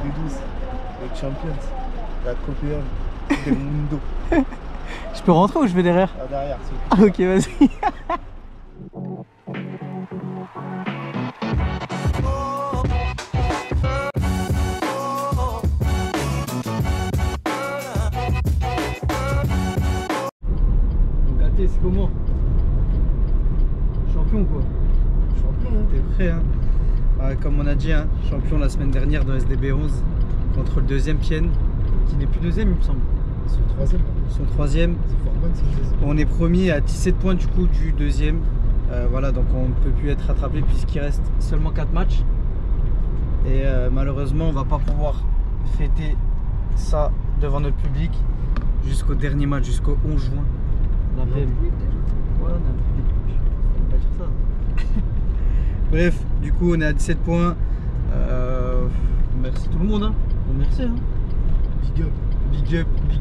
douce. Les Champions. La Copa del Mundo. Je peux rentrer ou je vais derrière? Ah, derrière, Ah, ok, vas-y. Donc, Athé, c'est comment? Champion quoi? Champion, hein. T'es prêt, hein? Comme on a dit, hein, champion la semaine dernière dans SDB 11 contre le deuxième Pienne, qui n'est plus deuxième, il me semble. Son troisième. Son troisième. C'est fort bon, c'est deuxième. On est premier à 17 points du coup du deuxième. Voilà, donc on ne peut plus être rattrapé puisqu'il reste seulement 4 matchs. Et malheureusement, on va pas pouvoir fêter ça devant notre public jusqu'au dernier match, jusqu'au 11 juin. La PM. Ouais, on a un public. On va dire ça. Bref, du coup, on est à 17 points. Merci tout le monde. Hein. Bon, merci. Hein. Big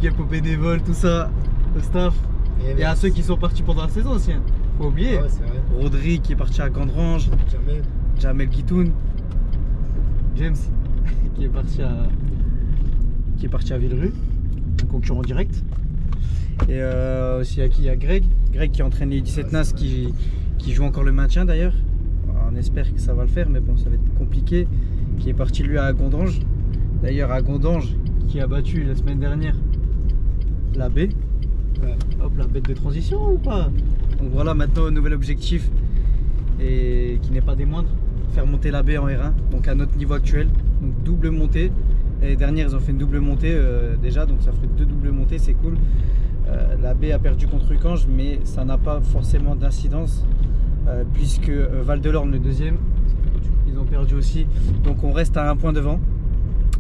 up aux bénévoles, tout ça, au staff. Et à ceux qui sont partis pendant la saison aussi. Hein. Faut oublier. Ouais, c'est vrai. Rodri qui est parti à Gandrange. Jamel Guitoun. James qui est parti à Villerue, un concurrent direct. Et aussi à qui? Il y a Greg qui entraîne les 17 NAS qui joue encore le maintien d'ailleurs. On espère que ça va le faire, mais bon, ça va être compliqué. Qui est parti lui à Gondange. D'ailleurs à Gondange qui a battu la semaine dernière la B. Ouais. Hop, la bête de transition ou pas? Donc voilà, maintenant nouvel objectif et qui n'est pas des moindres, faire monter la B en R1, donc à notre niveau actuel, donc double montée. L'année dernière ils ont fait une double montée déjà, donc ça ferait 2 doubles montées, c'est cool. La B a perdu contre Ucange, mais ça n'a pas forcément d'incidence puisque Val-de-Lorne le deuxième, ils ont perdu aussi, donc on reste à 1 point devant.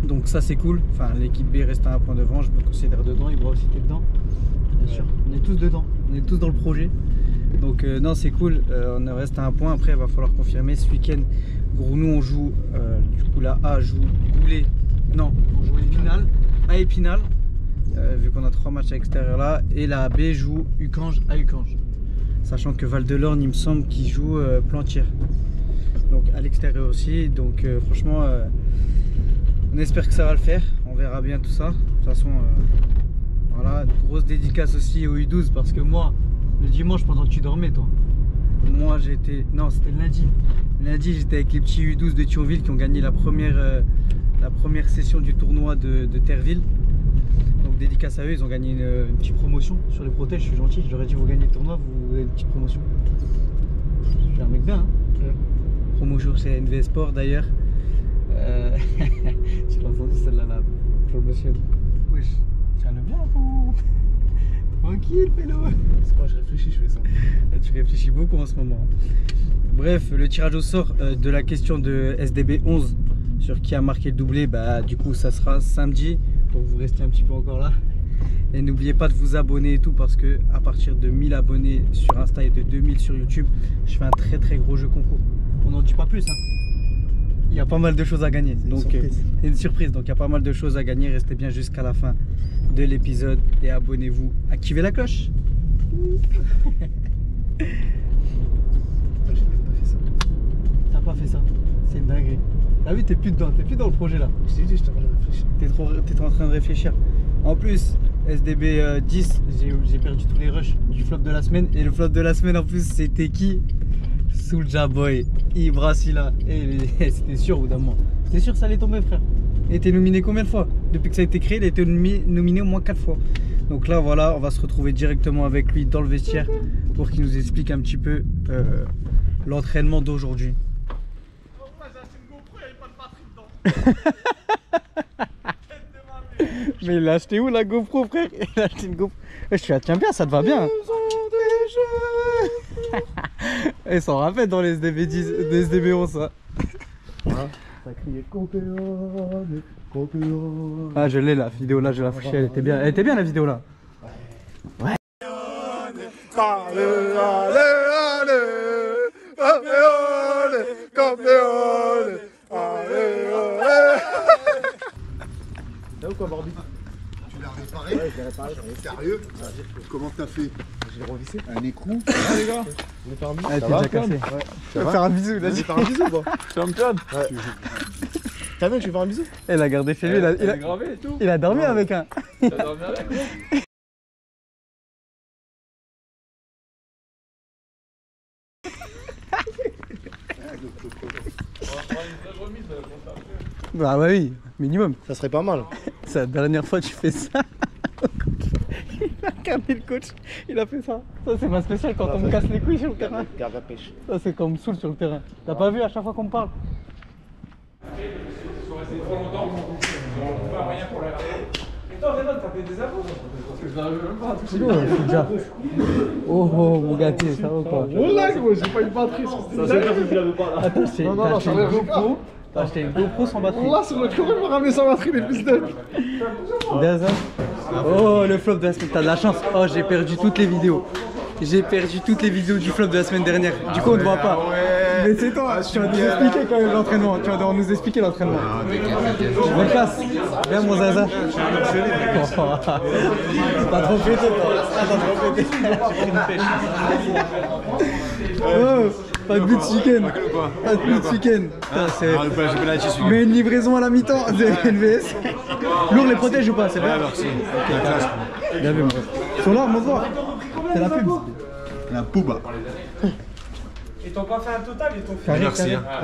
Donc ça c'est cool, enfin l'équipe B reste à 1 point devant, je me considère dedans, Ibra aussi t'es dedans. Bien sûr, on est tous dedans, on est tous dans le projet. Donc non c'est cool, on reste à 1 point, après il va falloir confirmer. Ce week-end, nous on joue, du coup la A joue Goulet, non on joue Épinal, à Épinal, vu qu'on a 3 matchs à l'extérieur là, et la B joue Ucange à Ucange. Sachant que Val-de-Lorne il me semble qu'il joue Plantière, donc à l'extérieur aussi, donc franchement on espère que ça va le faire, on verra bien tout ça. De toute façon, voilà, grosse dédicace aussi au U12 parce que moi, le dimanche pendant que tu dormais, toi, moi j'étais. Non, c'était le lundi. Le lundi, j'étais avec les petits U12 de Thionville qui ont gagné la première session du tournoi de Terreville. Donc dédicace à eux, ils ont gagné une petite promotion sur les protèges. Je suis gentil, je leur ai dit vous gagnez le tournoi, vous avez une petite promotion. Je suis un mec bien, hein. Promotion chez NV Sport d'ailleurs. Tu l'as entendu celle-là, la promotion. Wesh, tiens-le bien, fou. Tranquille, pélo. C'est quand je réfléchis, je fais ça. Tu réfléchis beaucoup en ce moment. Bref, le tirage au sort de la question de SDB 11 sur qui a marqué le doublé, bah du coup ça sera samedi. Donc vous restez un petit peu encore là. Et n'oubliez pas de vous abonner et tout parce que à partir de 1000 abonnés sur Insta et de 2000 sur YouTube, je fais un très gros jeu concours. On n'en dit pas plus, hein. Il y a pas mal de choses à gagner, donc c'est une surprise, donc il y a pas mal de choses à gagner. Restez bien jusqu'à la fin de l'épisode et abonnez-vous, activez la cloche. J'ai même pas fait ça. T'as pas fait ça, c'est une dinguerie. T'as vu, t'es plus dedans, t'es plus dans le projet là. Je t'ai dit, j'étais en train de réfléchir. T'es en train de réfléchir. En plus, SDB 10, j'ai perdu tous les rushs du flop de la semaine. Et le flop de la semaine en plus, c'était qui? Soulja Boy, Ibra Silla. C'était sûr au bout d'un moment. C'était sûr que ça allait tomber, frère. Il a été nominé combien de fois? Depuis que ça a été créé, il a été nominé au moins 4 fois. Donc là, voilà, on va se retrouver directement avec lui dans le vestiaire pour qu'il nous explique un petit peu l'entraînement d'aujourd'hui. Mais il a acheté où la GoPro, frère? Il a acheté une GoPro. Tu la tiens bien, ça te va bien. Ils s'en rappellent dans les SDB 10, les SDB 11 ça. Voilà. Ça criait Campeone, Campeone. Ah je l'ai la vidéo là, je l'ai affichée, elle était bien la vidéo là. Ouais. Allez, allez, Campeone, Campeone. Allez, allez. T'as où quoi, Barbie? Tu l'as réparé? Ouais, je l'ai réparé. Sérieux? Comment t'as fait? Je l'ai revissé. Un écrou? Ah les gars, on est fait un bisou. Ah, t'es déjà cassé. Ouais. Tu vas faire un bisou, vas-y. Faire un bisou quoi? Champion. Ouais. T'as vu, tu veux faire un bisou? Elle a gardé chez lui, il a dormi avec un. Il a dormi avec moi. Bah oui, minimum. Ça serait pas mal. C'est la dernière fois que tu fais ça. Il a regardé le coach, il a fait ça. Ça c'est ma spéciale quand on me casse les couilles sur le terrain. Garde la pêche. Ça c'est quand on me saoule sur le terrain. T'as pas vu à chaque fois qu'on me parle? Ils sont restés trop longtemps. On peut pas rien pour la. Et toi, Renan, t'as fait des avos? Parce que je n'arrive même pas à toucher. Je suis déjà. Oh mon gâté, ça va quoi? Voilà, gros, j'ai pas une batterie sur ce téléphone. Tu l'avais pas là. Attends, t'as acheté une GoPro. T'as acheté une GoPro sans batterie. Là, sur le courant, il m'a ramené sans batterie, les fils de. Oh, le flop de la semaine, t'as de la chance. Oh, j'ai perdu toutes les vidéos. J'ai perdu toutes les vidéos du flop de la semaine dernière. Du coup, on ne voit pas. Mais c'est toi, tu vas nous expliquer quand même l'entraînement. Tu vas devoir nous expliquer l'entraînement. Je me casse. Viens, mon zaza. Pas trop pété, toi. Pas trop pété. Oh, pas de but de chicken. Pas de but de chicken. Mais une livraison à la mi-temps de NVS. Lourd les protège ou pas? C'est bien. Merci. Bien vu, moi. Ils sont là, montre-moi. C'est la pub. La pouba. Ils t'ont pas fait un total, ils t'ont fait. Carré,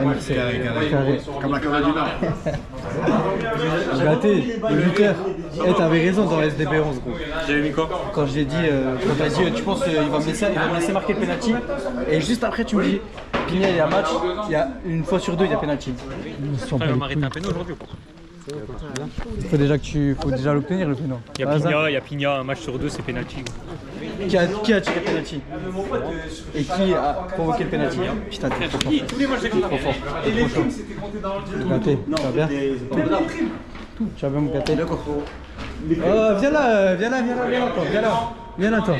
Merci. carré. Carré. Comme la Corée du Nord. Gâté, le buteur. Eh, t'avais raison dans SDB11, gros. J'avais mis quoi? Quand j'ai dit, tu penses qu'il va me laisser marquer le penalty. Et juste après, tu me dis, Pigna, il y a match, il y a une fois sur deux, il y a penalty. Il va m'arrêter un péno aujourd'hui ou pas? Faut déjà l'obtenir le péno. Il y a Pigna, un match sur deux, c'est penalty. Qui a tiré penalty? Et qui a provoqué le penalty? Putain, t'es trop fort. Tous les matchs de Trop fort. Et les primes, c'était compté dans le jeu. Gâté, tu vas bien? Même les primes. Tu vas bien me gâter? Viens là, toi. Viens là, toi.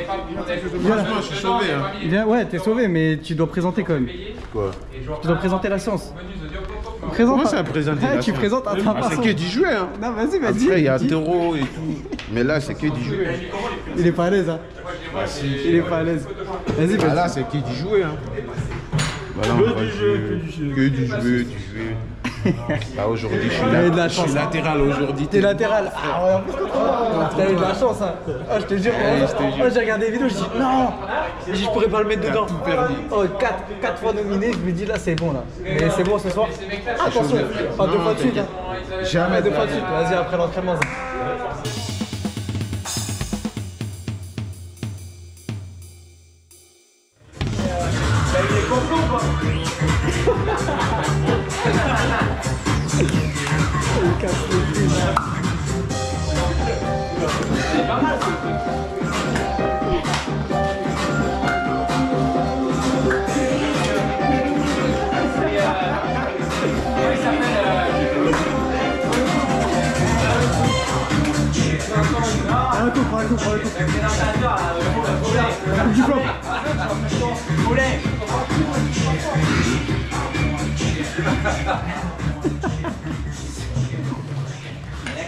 Franchement, je suis sauvé. Viens, ouais, t'es sauvé, mais tu dois présenter quand même. Quoi? Tu dois présenter la séance. Comment ça, présenter la Tu séance? présentes à ta façon. C'est que d'y jouer, hein. Non, vas-y, Après, il y a terreau et tout. Mais là, c'est que d'y jouer. Il est pas à l'aise, hein. Il est pas à l'aise. Vas-y, Ah vas-y. là, c'est que d'y jouer, hein. Voilà, on va jouer. Que du jeu. Là, aujourd'hui, je suis latéral aujourd'hui. T'es latéral. Ah ouais, en plus, t'as eu de la chance, hein. Oh, je te jure. Moi, j'ai regardé les vidéos, je dis non. Je pourrais pas le mettre dedans. tout perdu. Oh, 4 fois nominé, je me dis là, c'est bon, là. Mais c'est bon ce soir. Attention, pas 2 fois de suite, hein. Jamais 2 fois de suite. Vas-y, après l'entraînement. Un coup, prends un coup. Du flop.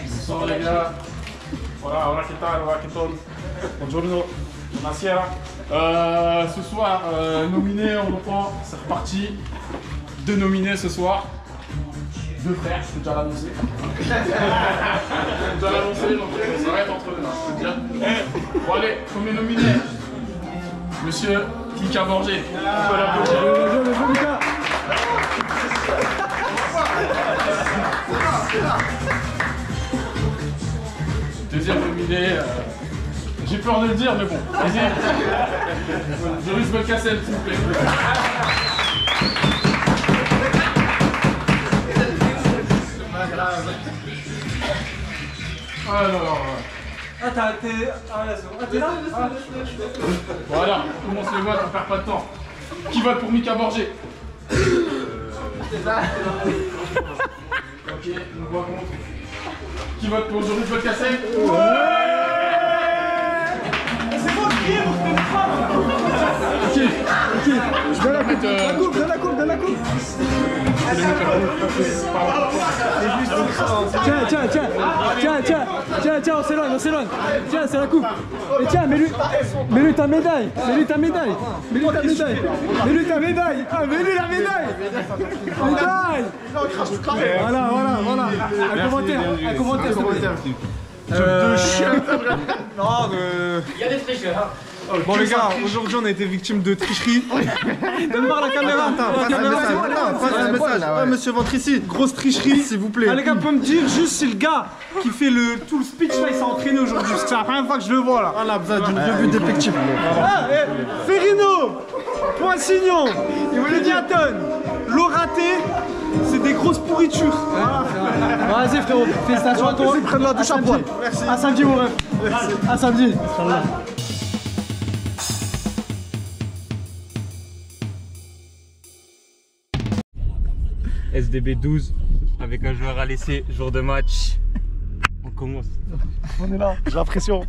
Bonsoir les gars. Voilà, hola, ¿qué tal? Hola, ¿qué tal? Buongiorno, buonasera. Ce soir, nominé, on reprend, c'est reparti. 2 nominés ce soir. 2 frères, je peux déjà l'annoncer. Je peux déjà l'annoncer, donc ça va être entre eux, je peux te dire. Bon allez, premier nominé. Monsieur Kika Borgé. On peut l'applaudir. Deuxième nominé, j'ai peur de le dire, mais bon, vas-y. Joris Belkacem, s'il vous plaît. Ah non, non, Ah, t'es là? Voilà, tout le monde se le vote, on perd pas de temps. Qui vote pour Mika Borgé? Ok, on voit contre. Qui vote pour Joris Belkacem? Ouais. C'est moi qui ai, vous faites pas. Ok, Donne la coupe. Tiens, on s'éloigne. Tiens, c'est la coupe. Et tiens, mets-lui ta médaille. Mets-lui ta médaille. Ah, mets-lui la médaille. Voilà. Un commentaire. De chien. Non, Il y a des tricheurs. Bon les gars, aujourd'hui on a été victime de tricherie. Donne-moi la caméra. Passe un message. Ouais, monsieur, ventre ici. Grosse tricherie, s'il vous plaît. Ah, les gars, peut me dire juste si le gars qui fait tout le speech là, il s'est entraîné aujourd'hui. C'est la première fois que je le vois là. On a besoin d'une revue d'effectifs. Ah, Ferrino, Poissignon, Diaton, Loraté, c'est des grosses pourritures. Vas-y frérot, félicitations à toi. Vas-y, prenne la douche à poil. Merci. À samedi mon ref. À samedi. SDB 12 avec un joueur à laisser, jour de match. On commence. On est là, j'ai l'impression.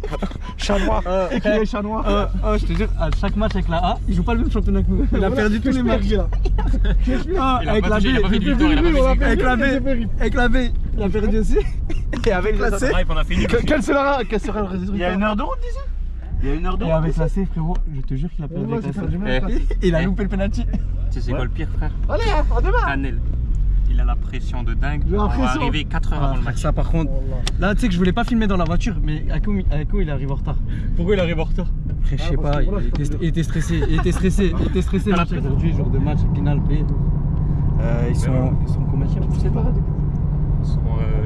Chat noir. Écrivez chat noir. Je te jure, à chaque match avec la A, il joue pas le même championnat que nous. Il a perdu tous les matchs. Avec la B, avec la B, il a perdu aussi. Et avec la C. Quel sera le résultat? Il y a 1 heure de route d'ici. Et avec la C, frérot, je te jure qu'il a perdu avec la C. Il a loupé le penalty. Tu sais c'est quoi le pire, frère? Allez, on démarre. Canel. Il a la pression de dingue. On va arriver 4 heures avant le match. Ça par contre, là tu sais que je voulais pas filmer dans la voiture, mais Ako il arrive en retard. Pourquoi il arrive en retard? Je sais pas, il était stressé. Aujourd'hui, jour de match, Pinal B. Ils sont combien? Je sais pas. Ils sont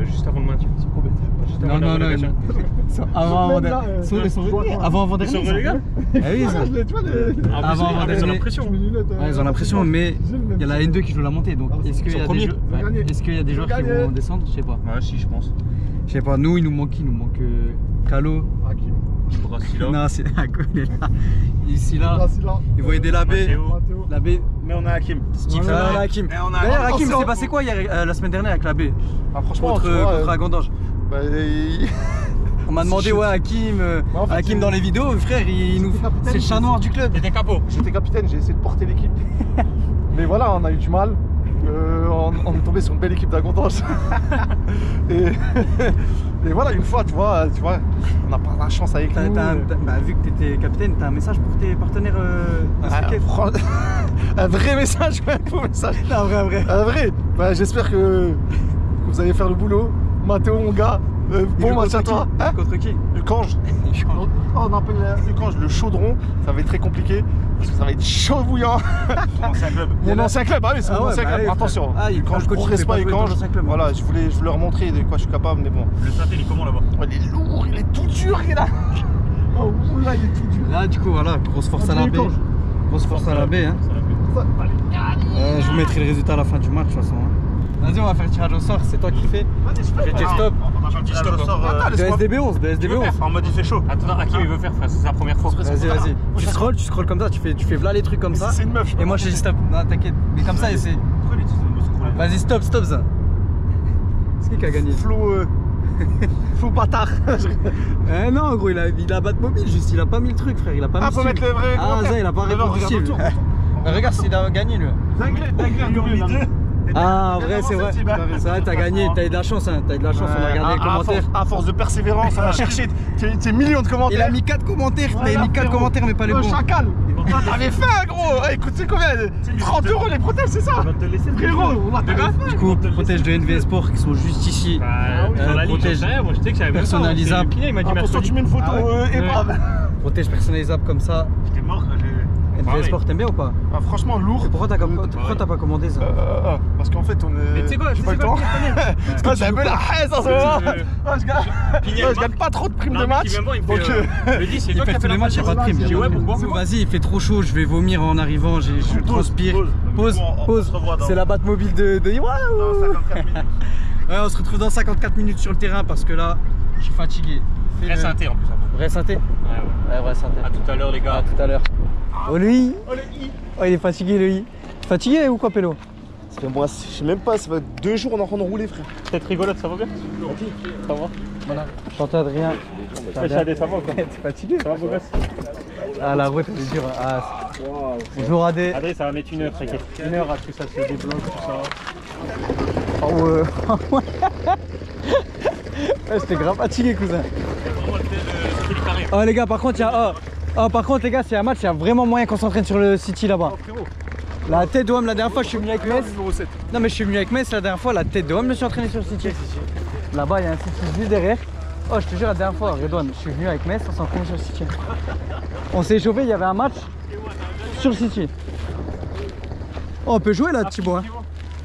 juste avant le match. Ils sont combien? Non. Avant-dernier. Ils sont relégats? Ah oui, ça. Ils ont la pression. Ils ont l'impression, mais il y a la N2 qui joue la montée. Donc est-ce qu'il y a des joueurs qui vont descendre? Je sais pas. Ouais, si, je pense. Je sais pas, nous il nous manque qui? Il nous manque Calo. Non, c'est Ako, il est là. Ici là. Il va aider la B. La B. Mais on a Hakim. Hakim. D'ailleurs, Hakim, c'est passé quoi hier, la semaine dernière avec la B? Franchement, contre Agandange. On m'a demandé, ouais, Hakim dans les vidéos, frère, c'est le chat noir du club. T'étais capot. J'étais capitaine, j'ai essayé de porter l'équipe. Mais voilà, on a eu du mal. On est tombé sur une belle équipe d'Agandange. et voilà, une fois, tu vois, on n'a pas la chance avec nous. Vu que tu étais capitaine, tu as un message pour tes partenaires un vrai message ou un faux message? Non, un vrai. J'espère que vous allez faire le boulot. Mathéo, mon gars, bon match à toi. Contre qui? Le Cange. On appelle le Cange le chaudron. Ça va être très compliqué parce que ça va être chaud bouillant. Mon ancien club, ah oui, c'est mon ancien club. Attention, quand je progresse pas les Cange, voilà, je voulais leur montrer de quoi je suis capable, mais bon. Le synthé, il est comment là-bas? Il est lourd, il est tout dur, il est là. Oh là, il est tout dur. Là, du coup, voilà, grosse force à la B. Grosse force à la B, hein. Je vous mettrai le résultat à la fin du match, de toute façon. Vas-y, on va faire le tirage au sort, c'est toi qui le fais. J'ai dit stop. On va faire le tirage au sort. De SDB11, En mode il fait chaud. Attends, Hakim il veut faire, frère, c'est sa première fois. Vas-y. Tu scrolles comme ça, tu fais v'là les trucs comme ça. C'est une meuf. Et moi je dis stop. Non, t'inquiète. Mais comme ça, c'est. Vas-y, stop ça. C'est qui a gagné? Flo bâtard. Non, gros, il a Batmobile, juste il a pas mis le truc, frère. Il a pas mis. Faut mettre le vrai. Ah, ça, il a pas répondu. Regarde s'il a gagné lui. Ah, vrai, c'est vrai. C'est vrai, t'as gagné, t'as eu de la chance, hein. T'as eu de la chance, on a regardé les commentaires. À force de persévérance, on a cherché tes millions de commentaires. Il a mis 4 commentaires, t'avais mis 4 commentaires, mais pas les bons. Chacal. T'avais fait, gros. Écoute, c'est combien? 30 € les protèges, c'est ça? Frérot, on a fait. Du coup, protège de NV Sport qui sont juste ici. Protège. Moi je sais que j'avais personnalisable. Attention, tu mets une photo épave. Protège personnalisable comme ça. J'étais mort quand j'ai. NV Sport, t'aimes bien ou pas? Franchement, lourd. Pourquoi t'as pas commandé ça? Parce qu'en fait, on est. Mais tu sais quoi, j'ai pas le temps. C'est un peu la haine en ce moment. Je gagne pas trop de primes de match. Donc, le 10, c'est toi qui as fait les matchs, il n'y a pas de prime. J'ai dit ouais, pourquoi? Vas-y, il fait trop chaud, je vais vomir en arrivant, je transpire. Pause. C'est la Batmobile de Waouh. Ouais, on se retrouve dans 54 minutes sur le terrain parce que là, je suis fatigué. Vrai synthé en plus. Vrai synthé? Ouais, vrai synthé. A tout à l'heure les gars. À tout à l'heure. Oh le I. Oh il est fatigué le I. Fatigué ou quoi Pélo? Moi, je sais même pas, ça va 2 jours on est en train de rouler, frère. Peut-être rigolote, ça va bien? Ça va. Voilà. Chanté Adrien. Ça va quoi? T'es fatigué? Ça va beau gosse? Ah la route elle est dure. Ah, Wow. Bonjour Adé. Adé, ça va mettre 1 heure, t'inquiète. 1 heure à ce que ça se débloque, tout ça. Oh ouais. Ouais, j'étais grave fatigué, cousin. Oh les gars, par contre, il y a... par contre les gars, c'est un match, il y a vraiment moyen qu'on s'entraîne sur le City là-bas. La tête de Homme, la dernière fois je suis venu avec Metz. Non mais je suis venu avec Metz la dernière fois, la tête de Homme, je me suis entraîné sur le City. Là-bas il y a un City juste derrière. Oh je te jure la dernière fois, Redouane, je suis venu avec Metz, on s'est entraîné sur le City. On s'est échauffé, il y avait un match sur le City. Oh on peut jouer là Thibaut hein.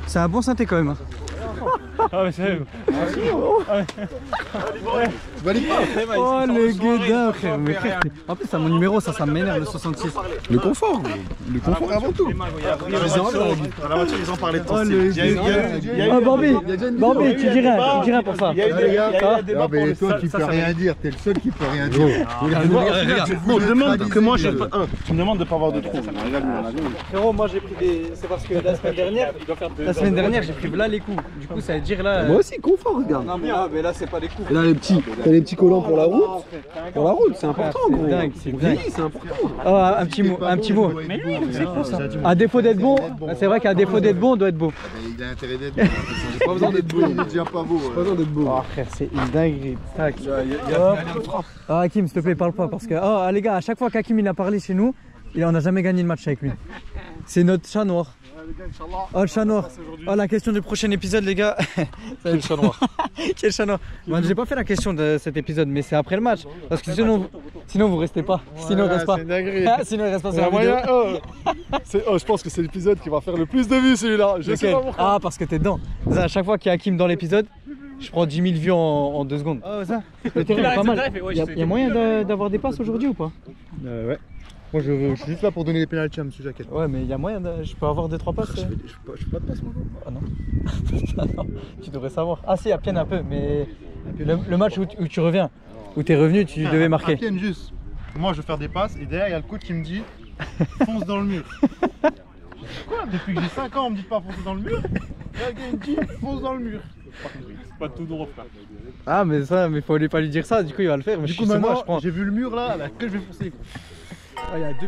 C'est un bon synthé quand même. Ah mais c'est oh le gueudin frère, mais frère, en plus c'est mon numéro, ça m'énerve le 66. Le confort, avant tout. La voiture ils en parlaient oh le gueudin. Oh Bambi, tu dis rien pour ça. Non mais toi qui peux rien dire, t'es le seul qui peut rien dire. On demande que moi j'ai tu me demandes de pas avoir de trou. Frérot moi j'ai pris des... C'est parce que la semaine dernière j'ai pris là les coups. Du coup ça veut dire là... Moi aussi confort regarde. Non mais là c'est pas des coups. Et là t'as les petits collants pour la route. Pour la route c'est important gros. C'est dingue. C'est important. Oh un petit mot. Mais lui c'est cool ça. À défaut d'être bon, c'est vrai qu'à défaut d'être bon on doit être beau. Il a intérêt d'être beau. J'ai pas besoin d'être beau, il est déjà pas beau. Pas besoin d'être beau. Oh frère c'est une dinguerie. Tac. Ah Hakim s'il te plaît parle pas parce que... Oh les gars à chaque fois qu'Hakim il a parlé chez nous, on n'a jamais gagné le match avec lui. C'est notre chat noir. Oh le chat noir. Oh la question du prochain épisode les gars. C'est le chat noir. Quel chat noir. Moi j'ai pas fait la question de cet épisode mais c'est après le match. Parce que sinon vous restez pas. Sinon il reste pas. Sinon il reste pas sur la vidéo. Je pense que c'est l'épisode qui va faire le plus de vues celui-là. Je sais pas pourquoi. Ah parce que t'es dedans. À chaque fois qu'il y a Hakim dans l'épisode, je prends 10 000 vues en 2 secondes. Oh ça. Le terrain est pas mal. Il y a moyen d'avoir des passes aujourd'hui ou pas? Ouais. Moi je suis juste là pour donner les pénaltys à monsieur Jacquet. Ouais mais il y a moyen, je peux avoir 2-3 passes. Je fais pas de passe moi. Ah non. Non. Tu devrais savoir. Ah si, à Pienne un peu, mais le match où tu reviens, où tu es revenu, tu devais marquer. À Pienne juste. Moi je vais faire des passes et derrière il y a le coach qui me dit fonce dans le mur. Quoi? Depuis que j'ai 5 ans on me dit pas foncer dans le mur. Le gars il me dit fonce dans le mur. C'est pas tout droit frère. Ah mais faut pas lui dire ça, du coup il va le faire. Mais du coup maintenant j'ai vu le mur là que je vais foncer. Ah, il y a 2 buts.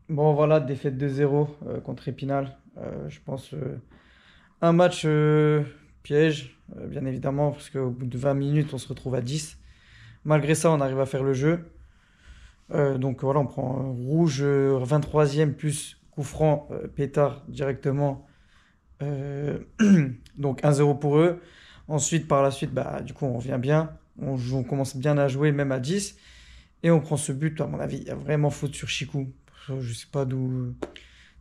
Bon voilà, défaite 2-0 contre Épinal. Je pense un match piège, bien évidemment, parce qu'au bout de 20 minutes, on se retrouve à 10. Malgré ça, on arrive à faire le jeu. Donc voilà, on prend un rouge 23e plus coup franc pétard directement. Donc 1-0 pour eux. Ensuite, par la suite, bah, du coup, on revient bien. On commence bien à jouer, même à 10. Et on prend ce but, à mon avis, il y a vraiment faute sur Chicou. Je sais pas d'où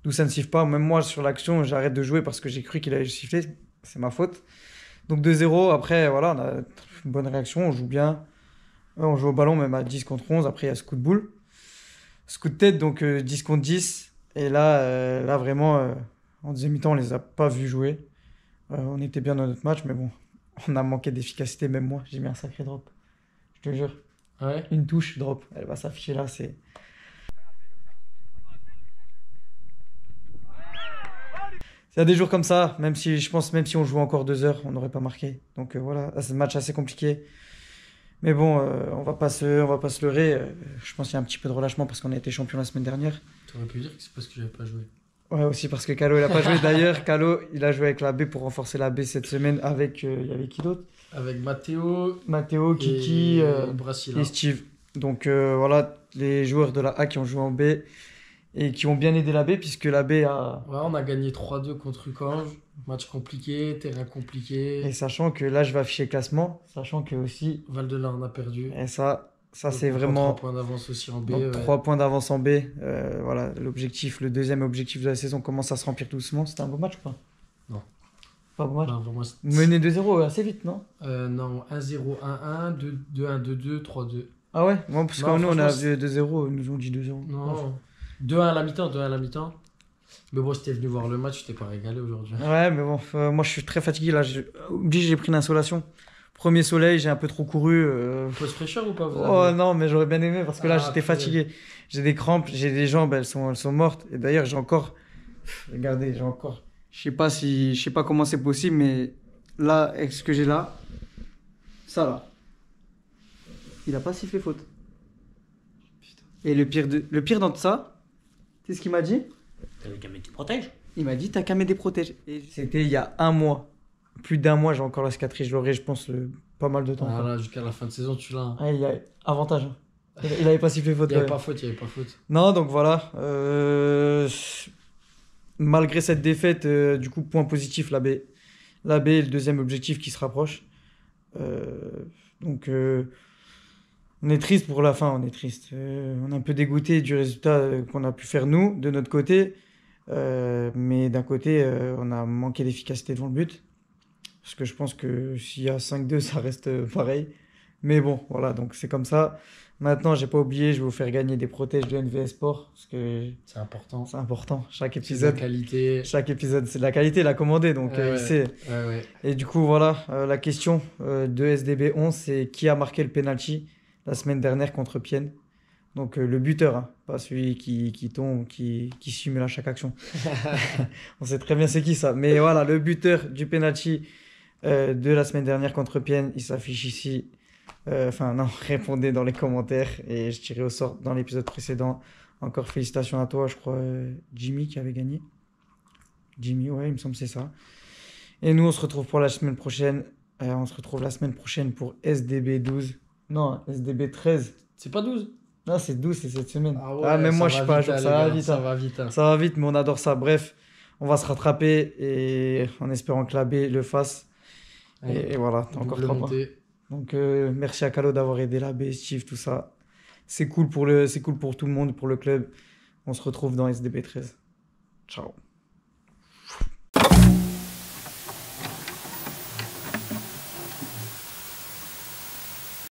ça ne siffle pas. Même moi, sur l'action, j'arrête de jouer parce que j'ai cru qu'il allait siffler. C'est ma faute. Donc 2-0. Après, voilà, on a une bonne réaction. On joue bien. On joue au ballon, même à 10 contre 11. Après, il y a ce coup de boule. Ce coup de tête, donc 10 contre 10. Et là vraiment, en deuxième mi-temps, on les a pas vus jouer. On était bien dans notre match, mais bon, on a manqué d'efficacité, même moi, j'ai mis un sacré drop. Je te jure. Ouais. Une touche, drop. Elle va s'afficher là, c'est... Il y a des jours comme ça, même si je pense, même si on jouait encore 2 heures, on n'aurait pas marqué. Donc voilà, c'est un match assez compliqué. Mais bon, on va pas se leurrer. Je pense qu'il y a un petit peu de relâchement parce qu'on a été champion la semaine dernière. Tu aurais pu dire que c'est parce que j'avais pas joué. Ouais, aussi parce que Calo, il a pas joué. D'ailleurs, Calo, il a joué avec la B pour renforcer la B cette semaine avec... il y avait qui d'autre? Avec Matteo, Kiki Brasila. et Steve. Donc voilà, les joueurs de la A qui ont joué en B et qui ont bien aidé la B puisque la B a... Ouais, on a gagné 3-2 contre Ucange. Match compliqué, terrain compliqué. Et sachant que là, je vais afficher le classement, sachant que aussi... Val-de-Lain, on a perdu. Et ça c'est on vraiment... 3 points d'avance aussi en B. Donc, ouais. 3 points d'avance en B. Voilà, l'objectif, le deuxième objectif de la saison commence à se remplir doucement. C'était un beau match ou pas? Non. Pas un beau match? Non, vraiment, Mené 2-0 assez vite, non? Non, 1-0, 1-1, 2-1, 2-2, 3-2. Ah ouais? Moi, parce que Non, nous, on a franchement, vu 2-0, ils nous ont dit 2-0. Non. 2-1 à la mi-temps, 2-1 à la mi-temps. Mais bon, si t'es venu voir le match, je t'ai pas régalé aujourd'hui. Ouais, mais bon, moi je suis très fatigué là. J'ai pris une insolation. Premier soleil, j'ai un peu trop couru. Pause fraîcheur ou pas vous Oh avez... non, mais j'aurais bien aimé parce que là j'étais purée. fatigué. J'ai des crampes, j'ai des jambes, elles sont mortes. Et d'ailleurs, j'ai encore. Regardez, j'ai encore. Je sais pas comment c'est possible, mais là, avec ce que j'ai là, ça là, il a pas sifflé faute. Et le pire dans tout ça, tu sais ce qu'il m'a dit? T'avais qu'à mettre des protèges. Il m'a dit, t'as qu'à mettre des protèges. Et c'était il y a un mois. Plus d'un mois, j'ai encore la cicatrice. Je l'aurai, je pense, pas mal de temps. Ah là, jusqu'à la fin de saison, tu l'as. Ah, il y a avantage. Hein. Il avait pas sifflé faute. Il n'y avait pas faute, il n'y avait pas faute. Non, donc voilà. Malgré cette défaite, du coup, point positif, la B. La B est le deuxième objectif qui se rapproche. Donc, on est triste pour la fin, on est triste. On est un peu dégoûté du résultat qu'on a pu faire nous, de notre côté. Mais d'un côté, on a manqué d'efficacité devant le but. Parce que je pense que s'il y a 5-2, ça reste pareil. Mais bon, voilà, donc c'est comme ça. Maintenant, j'ai pas oublié, je vais vous faire gagner des protèges de NVS Sport. Parce que c'est important. C'est important. Chaque C'est épisode, de la qualité. chaque épisode, c'est de la qualité, il a commandé. Donc, il sait. Ouais. Et du coup, voilà, la question de SDB 11, c'est qui a marqué le penalty la semaine dernière contre Pienne. Donc le buteur, hein, pas celui qui tombe, qui simule à chaque action. On sait très bien c'est qui ça. Mais voilà, le buteur du penalty de la semaine dernière contre Pienne, il s'affiche ici. Enfin non, répondez dans les commentaires et je tirerai au sort dans l'épisode précédent. Encore félicitations à toi, je crois Jimmy qui avait gagné. Jimmy, ouais, il me semble que c'est ça. Et nous, on se retrouve pour la semaine prochaine. On se retrouve la semaine prochaine pour SDB 12. Non, SDB 13. C'est pas 12? Non, c'est 12, c'est cette semaine. Ah ouais, même moi, je suis pas à jour. Ça va vite. Ça va vite. Ça va vite, mais on adore ça. Bref, on va se rattraper et en espérant que la B le fasse. Et voilà, encore 3 points. Donc, merci à Calo d'avoir aidé la B, Steve, tout ça. C'est cool pour tout le monde, pour le club. On se retrouve dans SDB 13. Ciao.